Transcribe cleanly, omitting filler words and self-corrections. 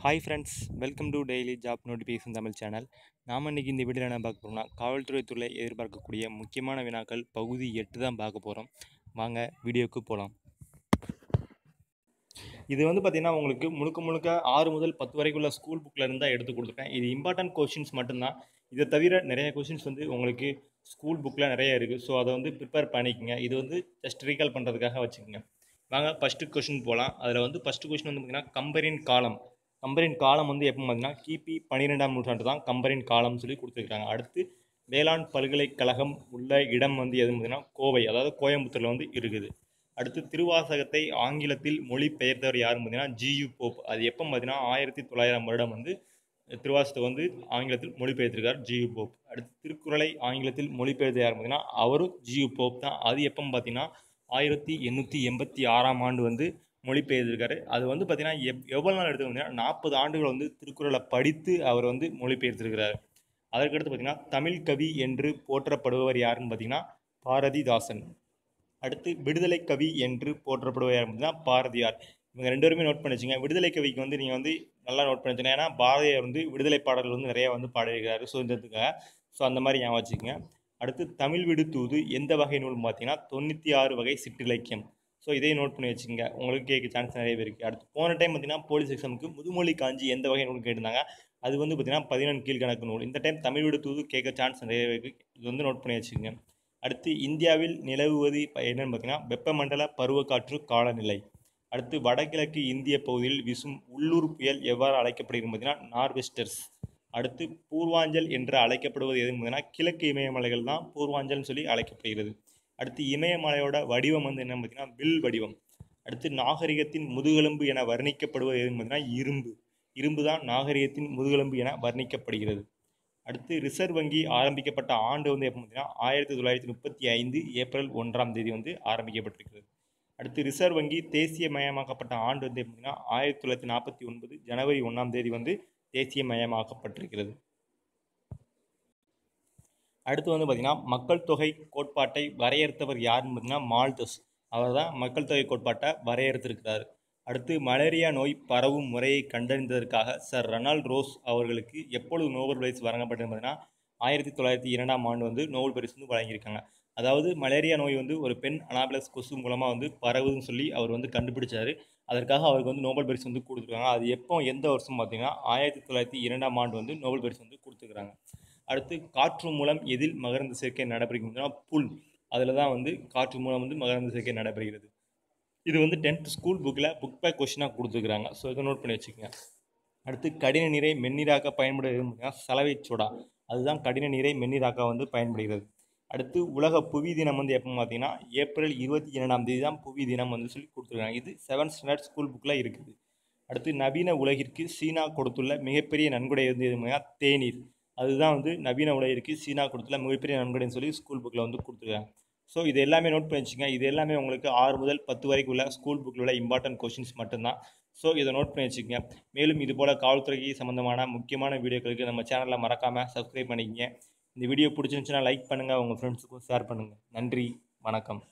Hi friends, welcome to daily job notification Tamil channel. நாம் இன்றைக்கி இந்த வீடியோவில் என்ன பார்க்க போகிறோம்னா, காவல்துறை துறையில் எதிர்பார்க்கக்கூடிய முக்கியமான வினாக்கள் பகுதி 8 தான் பார்க்க போகிறோம். வாங்க வீடியோவுக்கு போகலாம். இது பார்த்திங்கன்னா உங்களுக்கு முழுக்க 6 முதல் 10 வரைக்குள்ள ஸ்கூல் புக்கில் இருந்தால் எடுத்து கொடுத்துருக்கேன். இது இம்பார்ட்டன்ட் கொஷின்ஸ் மட்டும்தான். இதை தவிர நிறைய கொஷின்ஸ் உங்களுக்கு ஸ்கூல் புக்கில் நிறைய இருக்குது. ஸோ அதை ப்ரிப்பேர் பண்ணிக்கோங்க. இது ஜஸ்ட் ரீகால் பண்ணுறதுக்காக வச்சுக்கோங்க. வாங்க ஃபஸ்ட்டு கொஷின் போகலாம். அதில் ஃபஸ்ட்டு கொஷின் பார்த்திங்கன்னா கம்பரின் காலம் எப்போ பார்த்தீங்கன்னா கிபி 12ஆம் நூற்றாண்டு தான் கம்பரின் காலம்னு சொல்லி கொடுத்துருக்காங்க. அடுத்து வேளாண் பல்கலைக்கழகம் உள்ள இடம் எதுன்னு பார்த்தீங்கன்னா கோவை, அதாவது கோயம்புத்தூரில் இருக்குது. அடுத்து திருவாசகத்தை ஆங்கிலத்தில் மொழி பெயர்த்தவர் யாருன்னு பார்த்தீங்கன்னா ஜியு போப். அது எப்போ பார்த்தீங்கன்னா 1900 வருடம் திருவாசகத்தை ஆங்கிலத்தில் மொழிபெயர்த்திருக்கார் ஜியு போப். அடுத்து திருக்குறளை ஆங்கிலத்தில் மொழிபெயர்த்த யார் பார்த்தீங்கன்னா அவரும் ஜியு போப் தான். அது எப்போ பார்த்தீங்கன்னா 1886ஆம் ஆண்டு மொழிபெயர்த்திருக்காரு. அது பார்த்தீங்கன்னா எவ்வளோ நாள் எடுத்து பார்த்தீங்கன்னா 40 ஆண்டுகள் திருக்குறளை படித்து அவர் மொழிபெயர்த்திருக்கிறார். அதற்கடுத்து பார்த்தீங்கன்னா தமிழ் கவி என்று போற்றப்படுபவர் யாருன்னு பார்த்தீங்கன்னா பாரதிதாசன். அடுத்து விடுதலை கவி என்று போற்றப்படுபவர் யார் பார்த்தீங்கன்னா பாரதியார். இவங்க 2 பேருமே நோட் பண்ணி வச்சுங்க. விடுதலை கவிக்கு நீங்கள் நல்லா நோட் பண்ணி வச்சுங்க. ஏன்னா பாரதியார் விடுதலை பாடல்கள் நிறைய பாடியிருக்கிறாரு சுதந்திரத்துக்காக. ஸோ அந்த மாதிரி ஞாபகம் வச்சுக்கோங்க. அடுத்து தமிழ் விடு தூது எந்த வகை நூல்னு பார்த்தீங்கன்னா 96 வகை சிற்றிலக்கியம். ஸோ இதையும் நோட் பண்ணி வச்சுக்கோங்க. உங்களுக்கு கேட்க சான்ஸ் நிறையவே இருக்குது. அடுத்து போன டைம் பார்த்தீங்கன்னா போலீஸ் எக்ஸாமுக்கு முதுமொழி காஞ்சி எந்த வகை நூல் கேட்டிருந்தாங்க. அது பார்த்தீங்கன்னா 11 கீழ்கணக்கு நூல். இந்த டைம் தமிழ் விடு தூது கேட்க சான்ஸ் நிறையவே இருக்குது. இது நோட் பண்ணி வச்சுக்கோங்க. அடுத்து இந்தியாவில் நிலவுவது என்னன்னு பார்த்தீங்கன்னா வெப்பமண்டல பருவக்காற்று காலநிலை. அடுத்து வடகிழக்கு இந்திய பகுதியில் வீசும் உள்ளூர் புயல் எவ்வாறு அழைக்கப்படுகிறது பார்த்தீங்கன்னா நார்வெஸ்டர்ஸ். அடுத்து பூர்வாஞ்சல் என்று அழைக்கப்படுவது எதுன்னு பார்த்தீங்கன்னா கிழக்கு இமயமலைகள் தான் பூர்வாஞ்சல்னு சொல்லி அழைக்கப்படுகிறது. அடுத்து இமயமலையோட வடிவம் என்ன பார்த்தீங்கன்னா வில் வடிவம். அடுத்து நாகரிகத்தின் முதுகெலும்பு என வர்ணிக்கப்படுவது எதுன்னு பார்த்தீங்கன்னா இரும்பு தான் நாகரிகத்தின் முதுகெலும்பு என வர்ணிக்கப்படுகிறது. அடுத்து ரிசர்வ் வங்கி ஆரம்பிக்கப்பட்ட ஆண்டு எப்போ பார்த்தீங்கன்னா 1935 ஏப்ரல் 1ஆம் தேதி ஆரம்பிக்கப்பட்டிருக்கிறது. அடுத்து ரிசர்வ் வங்கி தேசியமயமாக்கப்பட்ட ஆண்டு எப்போ பார்த்தீங்கன்னா 1949 ஜனவரி 1ஆம் தேதி தேசியமயமாக்கப்பட்டிருக்கிறது. அடுத்து பார்த்தீங்கன்னா மக்கள் தொகை கோட்பாட்டை வரையறுத்தவர் யாருன்னு பார்த்தீங்கன்னா மால்தஸ். அவர் தான் மக்கள் தொகை கோட்பாட்டை வரையறுத்திருக்கிறார். அடுத்து மலேரியா நோய் பரவும் முறையை கண்டறிந்ததற்காக சர் ரெனால்ட் ரோஸ் அவர்களுக்கு எப்பொழுது நோபல் பரிசு வழங்கப்பட்டது பார்த்தீங்கன்னா 1902ஆம் ஆண்டு நோபல் பரிசு வழங்கியிருக்காங்க. அதாவது மலேரியா நோய் ஒரு பெண் அனாபிலஸ் கொசு மூலமாக பரவுதுன்னு சொல்லி அவர் கண்டுபிடிச்சார். அதற்காக அவருக்கு நோபல் பரிசு கொடுத்துருக்காங்க. அது எப்போ எந்த வருஷம் பார்த்தீங்கன்னா 1902ஆம் ஆண்டு நோபல் பரிசு கொடுத்துருக்காங்க. அடுத்து காற்று மூலம் எதில் மகரந்த சேர்க்கை நடைபெறுகிறதுனா புல், அதில் தான் காற்று மூலம் மகரந்த சேர்க்கை நடைபெறுகிறது. இது 10th ஸ்கூல் புக்கில் புக் பேக் கொஸ்டினாக கொடுத்துருக்குறாங்க. ஸோ இதை நோட் பண்ணி வச்சுக்கோங்க. அடுத்து கடின நீரை மென்னீராக்க பயன்படுகிறது சலவை சோடா. அதுதான் கடின நீரை மென்னீராக்க பயன்படுகிறது. அடுத்து உலக புவி தினம் எப்போ பார்த்தீங்கன்னா ஏப்ரல் 22ஆம் தேதி தான் புவி தினம் சொல்லி கொடுத்துருக்காங்க. இது 7th ஸ்டாண்டர்ட் ஸ்கூல் புக்கில் இருக்குது. அடுத்து நவீன உலகிற்கு சீனா கொடுத்துள்ள மிகப்பெரிய நன்கொடை எதுனா தேநீர். அதுதான் நவீன உலகிற்கு சீனா கொடுத்துள்ள மிகப்பெரிய நன்கொடைன்னு சொல்லி ஸ்கூல் புக்கில் கொடுத்துருக்காங்க. ஸோ இது எல்லாமே நோட் பண்ணி வச்சுங்க. இது எல்லாமே உங்களுக்கு 6 முதல் 10 வரைக்கும் உள்ள ஸ்கூல் புக்கில் உள்ள இம்பார்ட்டன்ட் கொஷின்ஸ் மட்டும்தான். ஸோ இதை நோட் பண்ணி வச்சுக்கோங்க. மேலும் இதுபோல் காவல்துறைக்கு சம்மந்தமான முக்கியமான வீடியோக்களுக்கு நம்ம சேனலில் மறக்காமல் சப்ஸ்கிரைப் பண்ணிக்கங்க. இந்த வீடியோ பிடிச்சிருந்துச்சுன்னா லைக் பண்ணுங்கள், உங்கள் ஃப்ரெண்ட்ஸுக்கும் ஷேர் பண்ணுங்கள். நன்றி, வணக்கம்.